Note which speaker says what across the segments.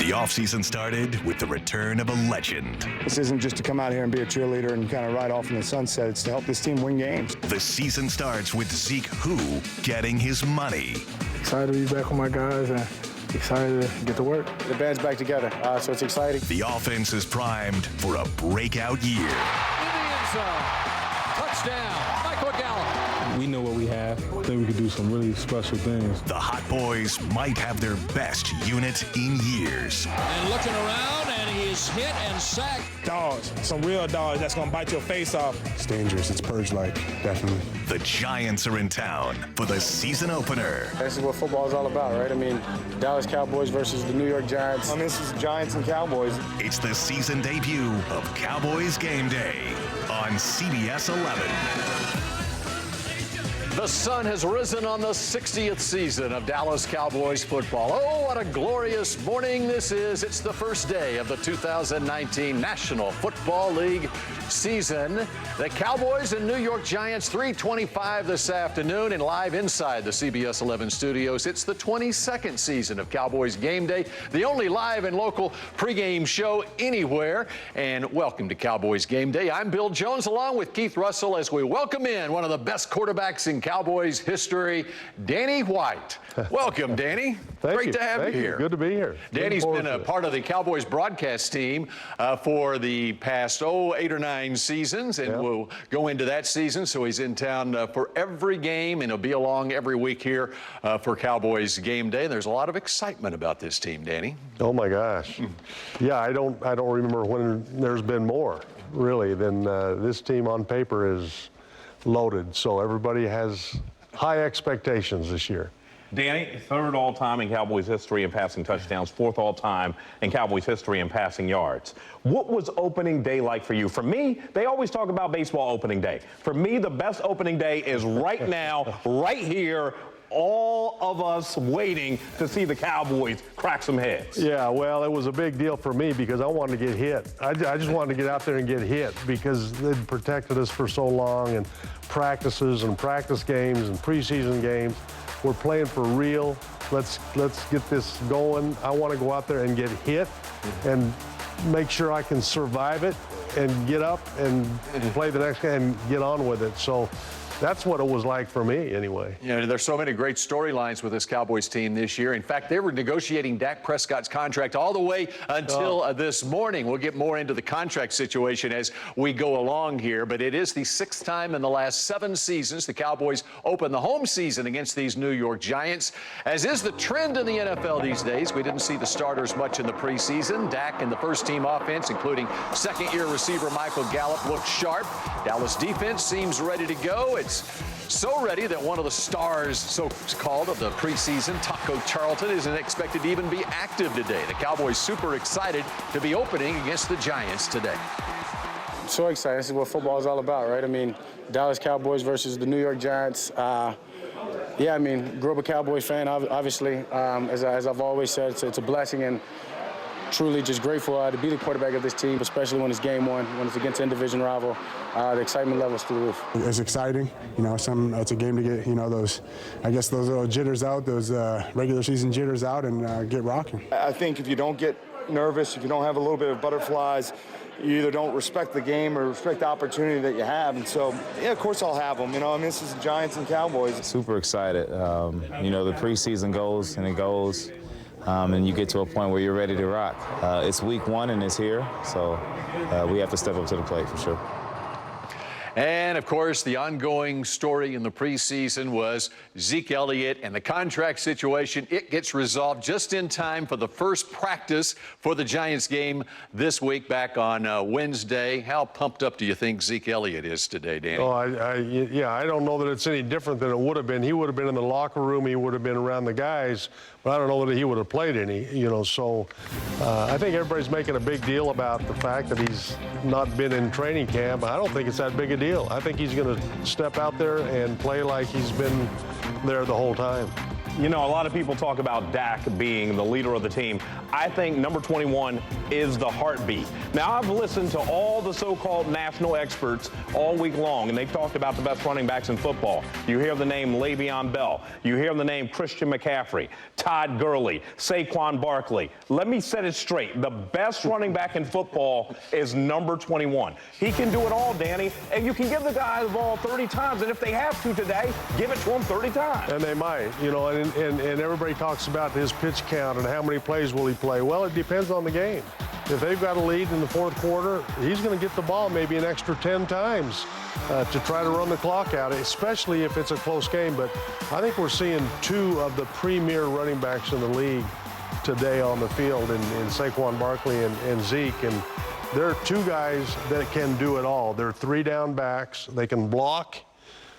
Speaker 1: The offseason started with the return of a legend.
Speaker 2: This isn't just to come out here and be a cheerleader and kind of ride off in the sunset. It's to help this team win games.
Speaker 1: The season starts with Zeke Who getting his money.
Speaker 3: Excited to be back with my guys and excited to get to work.
Speaker 2: The band's back together, so it's exciting.
Speaker 1: The offense is primed for a breakout year.
Speaker 4: In the end zone. Touchdown, Michael Gallup.
Speaker 3: We know what we have. I think we could do some really special things.
Speaker 1: The Hot Boys might have their best unit in years.
Speaker 4: And looking around, and he is hit and sacked.
Speaker 5: Dogs, some real dogs that's going to bite your face off.
Speaker 2: It's dangerous. It's purge-like, definitely.
Speaker 1: The Giants are in town for the season opener.
Speaker 2: This is what football is all about, right? I mean, Dallas Cowboys versus the New York Giants. This is Giants and Cowboys.
Speaker 1: It's the season debut of Cowboys Gameday on CBS 11.
Speaker 4: The sun has risen on the 60th season of Dallas Cowboys football. Oh, what a glorious morning this is. It's the first day of the 2019 National Football League season. The Cowboys and New York Giants, 3:25 this afternoon, and live inside the CBS 11 studios. It's the 22nd season of Cowboys Game Day, the only live and local pregame show anywhere. And welcome to Cowboys Game Day. I'm Bill Jones, along with Keith Russell, as we welcome in one of the best quarterbacks in Cowboys history, Danny White. Welcome, Danny. Great to have you here.
Speaker 6: Good to be here.
Speaker 4: Danny's been a part of the Cowboys broadcast team for the past, 8 or 9 seasons, and we'll go into that season. So he's in town for every game, and he'll be along every week here for Cowboys Game Day. There's a lot of excitement about this team, Danny.
Speaker 6: Oh my gosh. Yeah, I don't remember when there's been more, really, than this team on paper is loaded. So everybody has high expectations this year.
Speaker 7: Danny, third all-time in Cowboys history in passing touchdowns, fourth all-time in Cowboys history in passing yards. What was opening day like for you? For me, they always talk about baseball opening day. For me, the best opening day is right now, right here, all of us waiting to see the Cowboys crack some heads.
Speaker 6: Yeah, well, it was a big deal for me because I wanted to get hit. I just wanted to get out there and get hit because they'd protected us for so long, and practices and practice games and preseason games. We're playing for real. Let's get this going. I want to go out there and get hit and make sure I can survive it and get up and play the next game and get on with it. So that's what it was like for me, anyway.
Speaker 4: You know, there's so many great storylines with this Cowboys team this year. In fact, they were negotiating Dak Prescott's contract all the way until this morning. We'll get more into the contract situation as we go along here, but it is the 6th time in the last 7 seasons the Cowboys open the home season against these New York Giants. As is the trend in the NFL these days, we didn't see the starters much in the preseason. Dak and the first-team offense, including second-year receiver Michael Gallup, looked sharp. Dallas defense seems ready to go. It's so ready that one of the stars, so-called, of the preseason, Taco Charlton, isn't expected to even be active today. The Cowboys super excited to be opening against the Giants today.
Speaker 2: So excited. This is what football is all about, right? I mean, Dallas Cowboys versus the New York Giants. Yeah, I mean, grew up a Cowboys fan, obviously. As I've always said, it's a blessing, and truly just grateful to be the quarterback of this team, especially when it's game one, when it's against an in-division rival. The excitement level's through the roof.
Speaker 8: It's exciting, it's a game to get, those little jitters out, those regular season jitters out, and get rocking.
Speaker 9: I think if you don't get nervous, if you don't have a little bit of butterflies, you either don't respect the game or respect the opportunity that you have. And so, yeah, of course I'll have them. This is Giants and Cowboys.
Speaker 10: Super excited. The preseason goes and it goes. And you get to a point where you're ready to rock. It's week 1 and it's here, so we have to step up to the plate for sure.
Speaker 4: And, of course, the ongoing story in the preseason was Zeke Elliott and the contract situation. It gets resolved just in time for the first practice for the Giants game this week back on Wednesday. How pumped up do you think Zeke Elliott is today, Danny?
Speaker 6: Oh, I don't know that it's any different than it would have been. He would have been in the locker room. He would have been around the guys. But I don't know that he would have played any, So I think everybody's making a big deal about the fact that he's not been in training camp. I don't think it's that big a deal. I think he's going to step out there and play like he's been there the whole time.
Speaker 7: You know, a lot of people talk about Dak being the leader of the team. I think number 21 is the heartbeat. Now, I've listened to all the so-called national experts all week long, and they've talked about the best running backs in football. You hear the name Le'Veon Bell. You hear the name Christian McCaffrey, Todd Gurley, Saquon Barkley. Let me set it straight. The best running back in football is number 21. He can do it all, Danny, and you can give the guy the ball 30 times, and if they have to today, give it to him 30 times.
Speaker 6: And they might, you know, and everybody talks about his pitch count and how many plays will he play. Well, it depends on the game. If they've got a lead in the fourth quarter, he's going to get the ball maybe an extra 10 times to try to run the clock out, especially if it's a close game. But I think we're seeing two of the premier running backs in the league today on the field in Saquon Barkley and Zeke. And they're two guys that can do it all. They're three-down backs. They can block.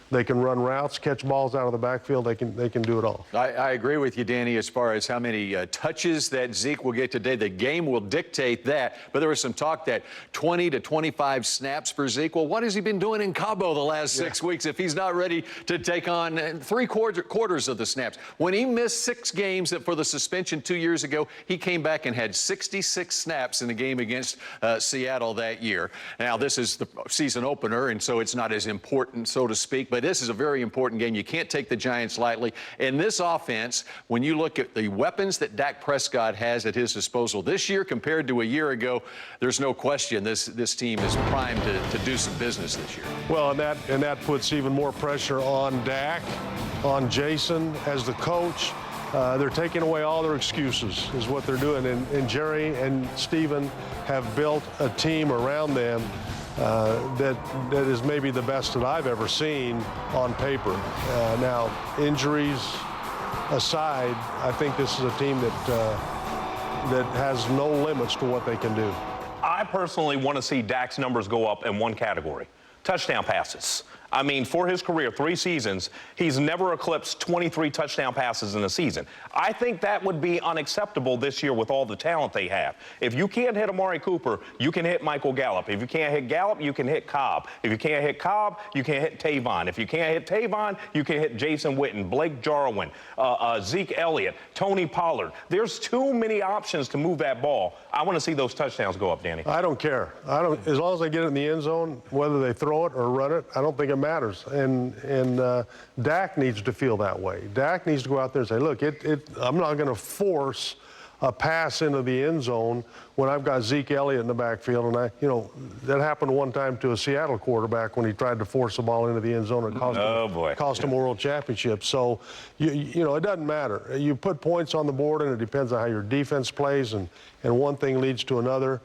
Speaker 6: They can run routes, catch balls out of the backfield. They can do it all.
Speaker 4: I agree with you, Danny, as far as how many touches that Zeke will get today. The game will dictate that. But there was some talk that 20 to 25 snaps for Zeke. Well, what has he been doing in Cabo the last 6 weeks if he's not ready to take on three-quarters of the snaps? When he missed 6 games for the suspension 2 years ago, he came back and had 66 snaps in the game against Seattle that year. Now, this is the season opener, and so it's not as important, so to speak. But this is a very important game. You can't take the Giants lightly. In this offense, when you look at the weapons that Dak Prescott has at his disposal this year compared to a year ago, there's no question this team is primed to do some business this year.
Speaker 6: Well, and that puts even more pressure on Dak, on Jason as the coach. They're taking away all their excuses is what they're doing. And Jerry and Steven have built a team around them that is maybe the best that I've ever seen on paper. Now, injuries aside, I think this is a team that has no limits to what they can do.
Speaker 7: I personally want to see Dak's numbers go up in one category: touchdown passes. I mean, for his career, 3 seasons, he's never eclipsed 23 touchdown passes in a season. I think that would be unacceptable this year with all the talent they have. If you can't hit Amari Cooper, you can hit Michael Gallup. If you can't hit Gallup, you can hit Cobb. If you can't hit Cobb, you can hit Tavon. If you can't hit Tavon, you can hit Jason Witten, Blake Jarwin, Zeke Elliott, Tony Pollard. There's too many options to move that ball. I want to see those touchdowns go up, Danny.
Speaker 6: I don't care. As long as they get it in the end zone, whether they throw it or run it, I don't think it matters. And Dak needs to feel that way. Dak needs to go out there and say, look, I'm not going to force a pass into the end zone when I've got Zeke Elliott in the backfield. And that happened one time to a Seattle quarterback when he tried to force a ball into the end zone and cost him a world championship. So, it doesn't matter. You put points on the board, and it depends on how your defense plays, and one thing leads to another.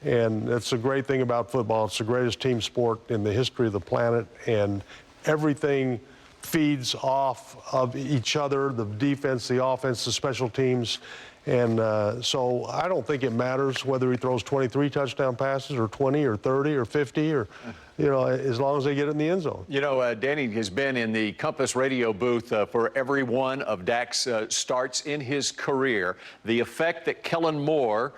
Speaker 6: And that's the great thing about football. It's the greatest team sport in the history of the planet, and everything feeds off of each other, the defense, the offense, the special teams. And so I don't think it matters whether he throws 23 touchdown passes or 20 or 30 or 50 or, as long as they get it in the end zone.
Speaker 4: Danny has been in the Compass radio booth for every one of Dak's starts in his career. The effect that Kellen Moore,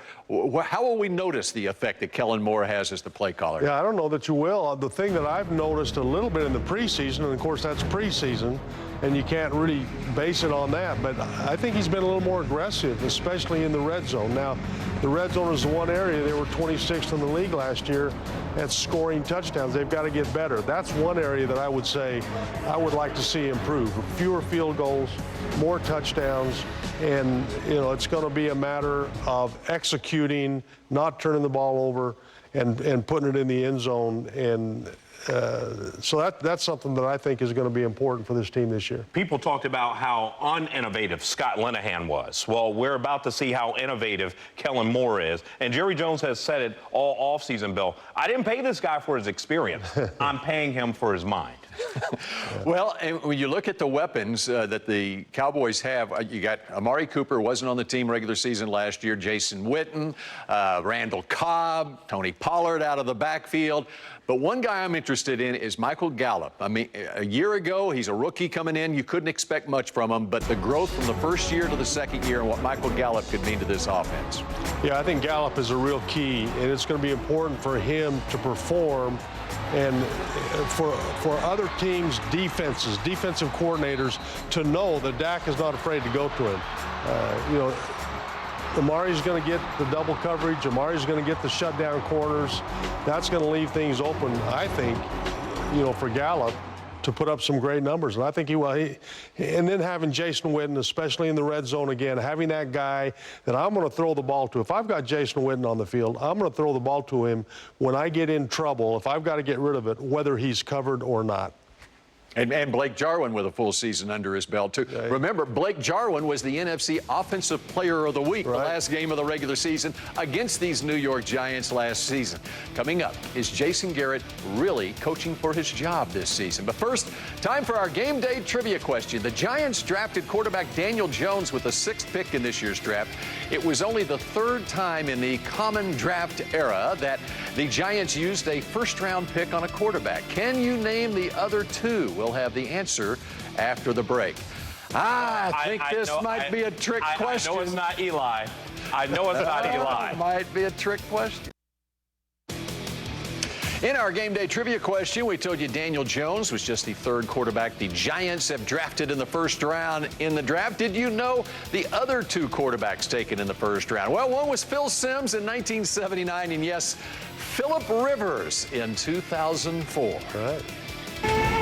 Speaker 4: how will we notice the effect that Kellen Moore has as the play caller?
Speaker 6: Yeah, I don't know that you will. The thing that I've noticed a little bit in the preseason, and of course that's preseason, and you can't really base it on that, but I think he's been a little more aggressive, especially in the red zone. Now, the red zone is the one area they were 26th in the league last year at scoring touchdowns. They've got to get better. That's one area that I would say I would like to see improve. Fewer field goals, more touchdowns, and it's going to be a matter of executing, not turning the ball over, and putting it in the end zone. And so that's something that I think is going to be important for this team this year.
Speaker 7: People talked about how uninnovative Scott Linehan was. Well, we're about to see how innovative Kellen Moore is. And Jerry Jones has said it all offseason, Bill. I didn't pay this guy for his experience. I'm paying him for his mind.
Speaker 4: Well, and when you look at the weapons that the Cowboys have, you got Amari Cooper, wasn't on the team regular season last year, Jason Witten, Randall Cobb, Tony Pollard out of the backfield. But one guy I'm interested in is Michael Gallup. I mean, a year ago, he's a rookie coming in. You couldn't expect much from him, but the growth from the first year to the second year and what Michael Gallup could mean to this offense.
Speaker 6: Yeah, I think Gallup is a real key, and it's going to be important for him to perform And for other teams' defensive coordinators to know that Dak is not afraid to go to him. Amari's going to get the double coverage. Amari's going to get the shutdown corners. That's going to leave things open, I think, for Gallup to put up some great numbers. And I think he will. And then having Jason Witten, especially in the red zone again, having that guy that I'm going to throw the ball to. If I've got Jason Witten on the field, I'm going to throw the ball to him when I get in trouble, if I've got to get rid of it, whether he's covered or not.
Speaker 4: And Blake Jarwin with a full season under his belt, too. Right. Remember, Blake Jarwin was the NFC Offensive Player of the Week, the last game of the regular season against these New York Giants last season. Coming up, is Jason Garrett really coaching for his job this season? But first, time for our game day trivia question. The Giants drafted quarterback Daniel Jones with the 6th pick in this year's draft. It was only the 3rd time in the common draft era that the Giants used a first-round pick on a quarterback. Can you name the other 2? We'll have the answer after the break. I think this might be a trick question.
Speaker 7: I know it's not Eli. I know it's not Eli.
Speaker 4: Might be a trick question. In our game day trivia question, we told you Daniel Jones was just the 3rd quarterback the Giants have drafted in the 1st round in the draft. Did you know the other 2 quarterbacks taken in the 1st round? Well, one was Phil Simms in 1979, and yes, Phillip Rivers in 2004.
Speaker 6: Right.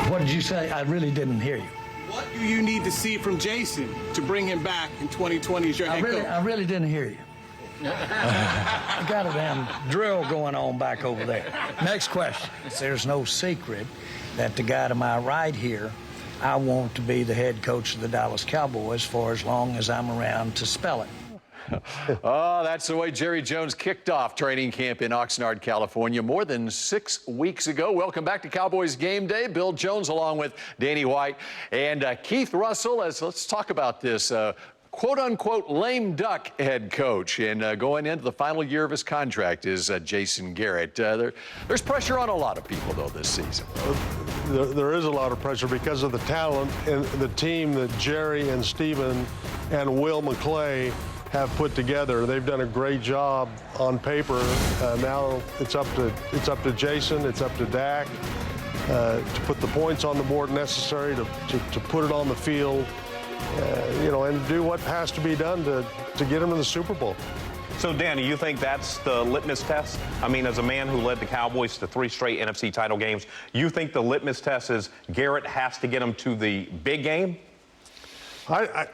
Speaker 11: What did you say? I really didn't hear you.
Speaker 12: What do you need to see from Jason to bring him back in 2020 as your head coach?
Speaker 11: I really didn't hear you. I got a damn drill going on back over there. Next question. There's no secret that the guy to my right here, I want to be the head coach of the Dallas Cowboys for as long as I'm around to spell it.
Speaker 4: Oh, that's the way Jerry Jones kicked off training camp in Oxnard, California, more than 6 weeks ago. Welcome back to Cowboys Game Day. Bill Jones along with Danny White and Keith Russell. Let's talk about this quote-unquote lame duck head coach. And going into the final year of his contract is Jason Garrett. There's pressure on a lot of people, though, this season.
Speaker 6: There is a lot of pressure because of the talent and the team that Jerry and Steven and Will McClay have put together. They've done a great job on paper. Now it's up to Jason, it's up to Dak to put the points on the board necessary to put it on the field, and do what has to be done to get him to the Super Bowl.
Speaker 7: So, Danny, you think that's the litmus test? I mean, as a man who led the Cowboys to 3 straight NFC title games, you think the litmus test is Garrett has to get him to the big game?
Speaker 6: I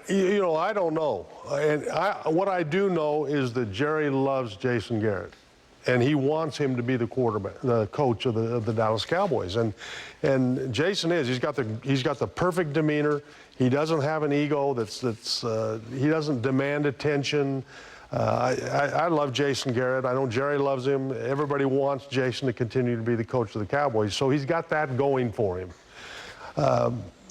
Speaker 6: don't know. And what I do know is that Jerry loves Jason Garrett, and he wants him to be the quarterback, the coach of the Dallas Cowboys. And Jason he's got the perfect demeanor. He doesn't have an ego he doesn't demand attention. I love Jason Garrett. I know Jerry loves him. Everybody wants Jason to continue to be the coach of the Cowboys. So he's got that going for him.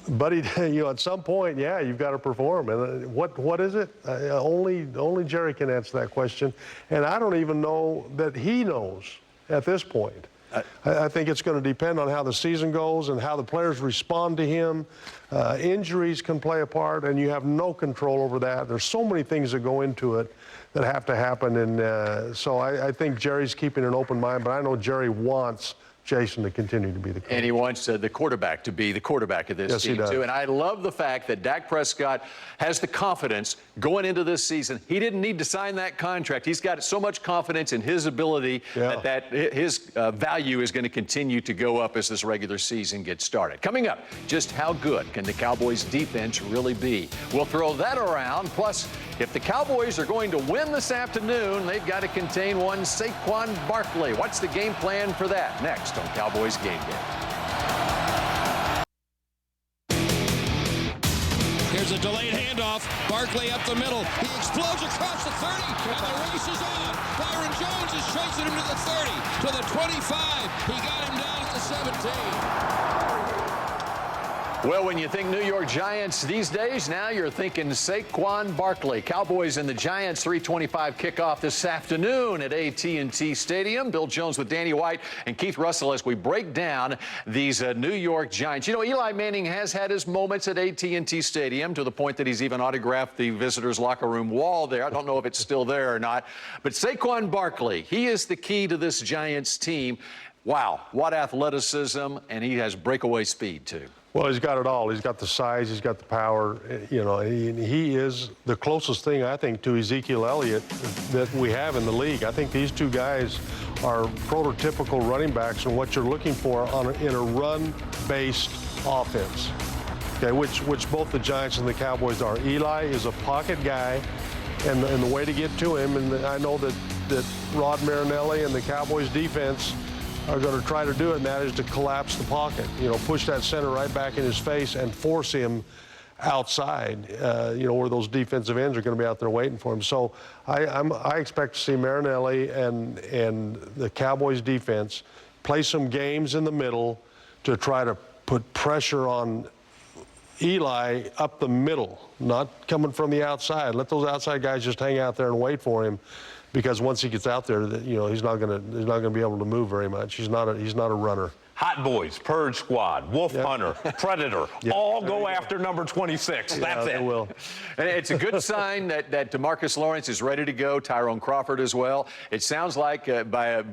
Speaker 6: But at some point, you've got to perform. And what is it? Only Jerry can answer that question. And I don't even know that he knows at this point. I think it's going to depend on how the season goes and how the players respond to him. Injuries can play a part, and you have no control over that. There's so many things that go into it that have to happen. And so I think Jerry's keeping an open mind, but I know Jerry wants Jason to continue to be the coach.
Speaker 4: And he wants the quarterback to be the quarterback of this team, too. And I love the fact that Dak Prescott has the confidence going into this season. He didn't need to sign that contract. He's got so much confidence in his ability that his value is going to continue to go up as this regular season gets started. Coming up, just how good can the Cowboys defense really be? We'll throw that around. Plus, if the Cowboys are going to win this afternoon, they've got to contain one Saquon Barkley. What's the game plan for that? Next on Cowboys Game Day.
Speaker 13: Here's a delayed handoff. Barkley up the middle. He explodes across the 30, and the race is on. Byron Jones is chasing him to the 30, to the 25. He got him down at the 17.
Speaker 4: Well, when you think New York Giants these days, now you're thinking Saquon Barkley. Cowboys and the Giants, 3:25 kickoff this afternoon at AT&T Stadium. Bill Jones with Danny White and Keith Russell as we break down these New York Giants. You know, Eli Manning has had his moments at AT&T Stadium to the point that he's even autographed the visitors' locker room wall there. I don't know if it's still there or not. But Saquon Barkley, he is the key to this Giants team. Wow, what athleticism, and he has breakaway speed, too.
Speaker 6: Well, he's got it all. He's got the size, he's got the power. You know, he is the closest thing, I think, to Ezekiel Elliott that we have in the league. I think these two guys are prototypical running backs and what you're looking for in a run-based offense. Okay, which both the Giants and the Cowboys are. Eli is a pocket guy, and the way to get to him, and I know that Rod Marinelli and the Cowboys defense are going to try to do it, and that is to collapse the pocket. You know, push that center right back in his face and force him outside, you know, where those defensive ends are going to be out there waiting for him. So I expect to see Marinelli and the Cowboys defense play some games in the middle to try to put pressure on Eli up the middle, not coming from the outside. Let those outside guys just hang out there and wait for him, because once he gets out there, you know, he's not going to be able to move very much. He's not a runner.
Speaker 7: Hot Boys, Purge Squad, Wolf Hunter, Predator, all go after number 26. That's it.
Speaker 6: They will.
Speaker 4: And it's a good sign that DeMarcus Lawrence is ready to go. Tyrone Crawford as well. It sounds like by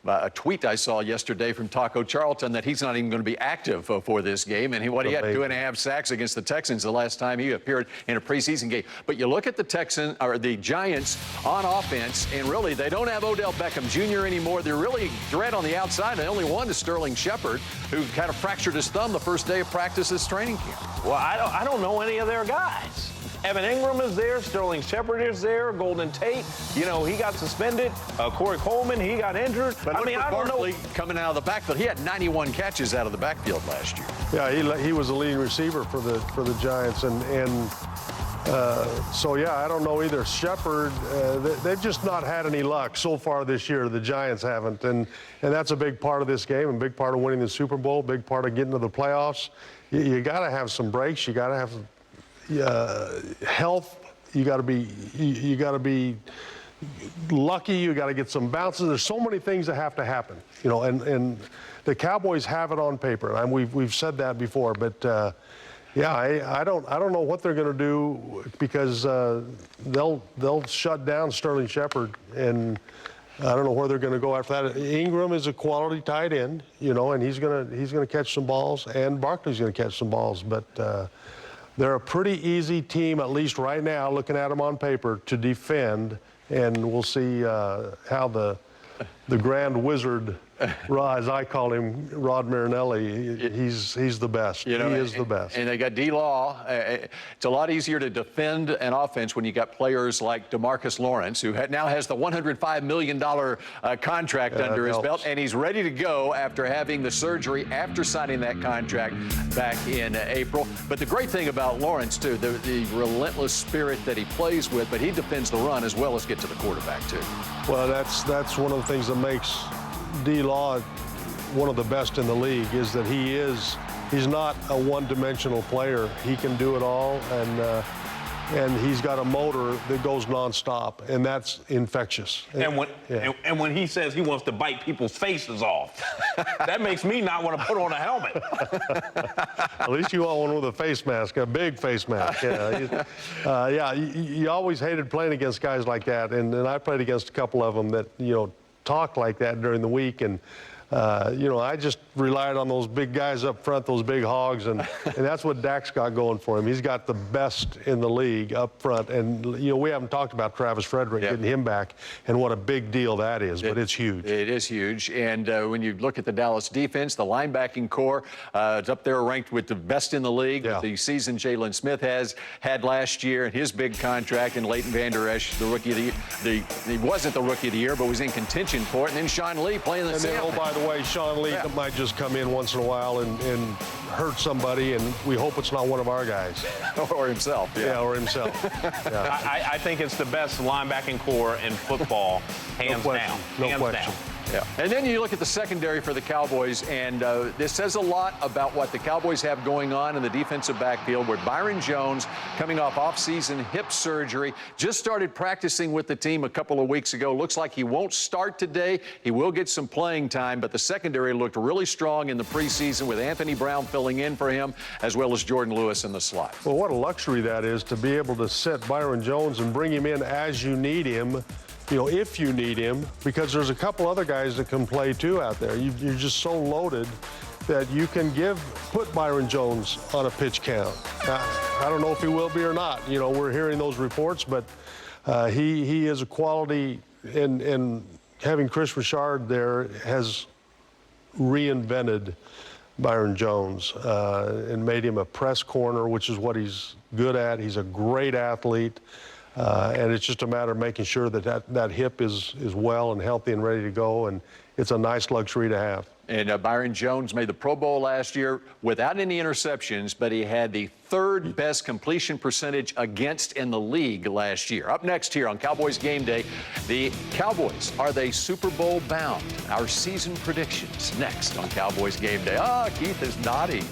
Speaker 4: a tweet I saw yesterday from Taco Charlton that he's not even going to be active for this game. And he had 2.5 sacks against the Texans the last time he appeared in a preseason game. But you look at the Giants on offense, and really they don't have Odell Beckham Jr. anymore. They're really threat on the outside. The only one is Sterling Shepard, who kind of fractured his thumb the first day of practice this training camp.
Speaker 7: Well, I don't know any of their guys. Evan Ingram is there. Sterling Shepard is there. Golden Tate, you know, he got suspended. Corey Coleman, he got injured.
Speaker 4: But I don't know. Coming out of the backfield, he had 91 catches out of the backfield last year.
Speaker 6: Yeah, he was a leading receiver for the Giants, so yeah, I don't know either. Shepard, they've just not had any luck so far this year. The Giants haven't, and that's a big part of this game, and big part of winning the Super Bowl, big part of getting to the playoffs. You got to have some breaks. You got to have health. You got to be lucky. You got to get some bounces. There's so many things that have to happen, you know. And the Cowboys have it on paper, and we've said that before. But yeah, I don't know what they're going to do, because they'll shut down Sterling Shepard, and I don't know where they're going to go after that. Ingram is a quality tight end, you know, and he's gonna catch some balls, and Barkley's going to catch some balls, but. They're a pretty easy team, at least right now, looking at them on paper, to defend, and we'll see how the Grand Wizard, as I call him, Rod Marinelli, he's the best. You know, he is the best.
Speaker 4: And they got D-Law. It's a lot easier to defend an offense when you got players like DeMarcus Lawrence, who now has the $105 million contract under his belt, and he's ready to go after having the surgery after signing that contract back in April. But the great thing about Lawrence, too, the relentless spirit that he plays with, but he defends the run as well as get to the quarterback, too.
Speaker 6: Well, that's one of the things that makes D-Law one of the best in the league, is that he's not a one-dimensional player. He can do it all, and he's got a motor that goes nonstop, and that's infectious.
Speaker 7: And when he says he wants to bite people's faces off, that makes me not want to put on a helmet.
Speaker 6: At least you want one with a face mask, a big face mask. Yeah, you always hated playing against guys like that, and I played against a couple of them that, you know, talk like that during the week, and you know, I just relied on those big guys up front, those big hogs, and that's what Dak's got going for him. He's got the best in the league up front, and you know, we haven't talked about Travis Frederick getting him back, and what a big deal that is, but it's huge.
Speaker 4: It is huge, and when you look at the Dallas defense, the linebacking core is up there ranked with the best in the league, with the season Jalen Smith had last year, and his big contract, and Leighton Vander Esch, the rookie of the year. He wasn't the rookie of the year, but was in contention for it, and then Sean Lee playing the same.
Speaker 6: Oh, by the way, Sean Lee might just come in once in a while and hurt somebody, and we hope it's not one of our guys.
Speaker 4: Or himself.
Speaker 6: Yeah, or himself.
Speaker 7: I think it's the best linebacking core in football, hands down.
Speaker 6: No question.
Speaker 4: Yeah. And then you look at the secondary for the Cowboys, and this says a lot about what the Cowboys have going on in the defensive backfield, where Byron Jones, coming off off-season hip surgery, just started practicing with the team a couple of weeks ago. Looks like he won't start today. He will get some playing time, but the secondary looked really strong in the preseason, with Anthony Brown filling in for him, as well as Jordan Lewis in the slot.
Speaker 6: Well, what a luxury that is, to be able to sit Byron Jones and bring him in as you need him, if you need him, because there's a couple other guys that can play too out there. You're just so loaded that you can put Byron Jones on a pitch count. I don't know if he will be or not. We're hearing those reports, but he is a quality, and having Chris Richard there has reinvented Byron Jones and made him a press corner, which is what he's good at. He's a great athlete, and it's just a matter of making sure that hip is well and healthy and ready to go, and it's a nice luxury to have.
Speaker 4: And Byron Jones made the Pro Bowl last year without any interceptions, but he had the third best completion percentage against in the league last year. Up next here on Cowboys Game Day, the Cowboys, are they Super Bowl bound? Our season predictions next on Cowboys Game Day. Keith is nodding.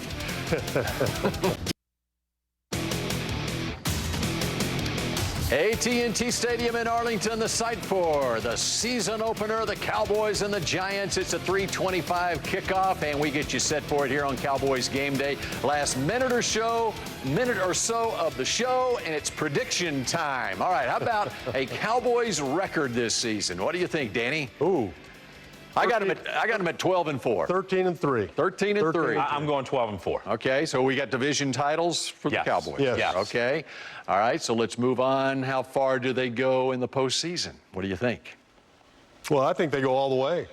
Speaker 4: AT&T Stadium in Arlington, the site for the season opener, the Cowboys and the Giants. It's a 3:25 kickoff, and we get you set for it here on Cowboys Game Day. Last minute or so of the show, and it's prediction time. All right, how about a Cowboys record this season? What do you think, Danny?
Speaker 6: Ooh.
Speaker 4: I got him at 12-4.
Speaker 6: 13-3.
Speaker 4: 13-3.
Speaker 7: I'm going 12-4.
Speaker 4: Okay, so we got division titles for the Cowboys.
Speaker 6: Yes.
Speaker 4: Okay. All right, so let's move on. How far do they go in the postseason? What do you think?
Speaker 6: Well, I think they go all the way.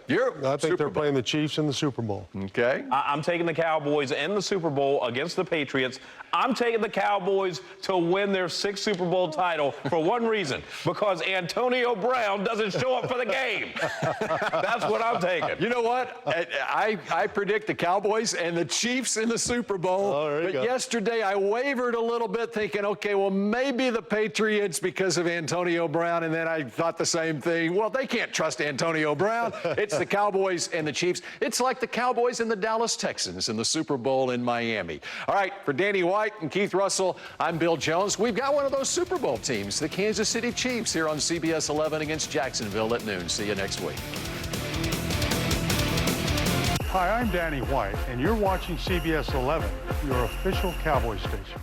Speaker 6: I think they're playing the Chiefs in the Super Bowl.
Speaker 4: Okay.
Speaker 7: I'm taking the Cowboys in the Super Bowl against the Patriots. I'm taking the Cowboys to win their 6th Super Bowl title for one reason, because Antonio Brown doesn't show up for the game. That's what I'm taking.
Speaker 4: You know what? I predict the Cowboys and the Chiefs in the Super Bowl. But yesterday I wavered a little bit thinking, okay, well, maybe the Patriots because of Antonio Brown, and then I thought the same thing. Well, they can't trust Antonio Brown. It's the Cowboys and the Chiefs. It's like the Cowboys and the Dallas Texans in the Super Bowl in Miami. All right, for Danny White and Keith Russell, I'm Bill Jones. We've got one of those Super Bowl teams, the Kansas City Chiefs, here on CBS 11 against Jacksonville at noon. See you next week.
Speaker 14: Hi, I'm Danny White, and you're watching CBS 11, your official Cowboys station.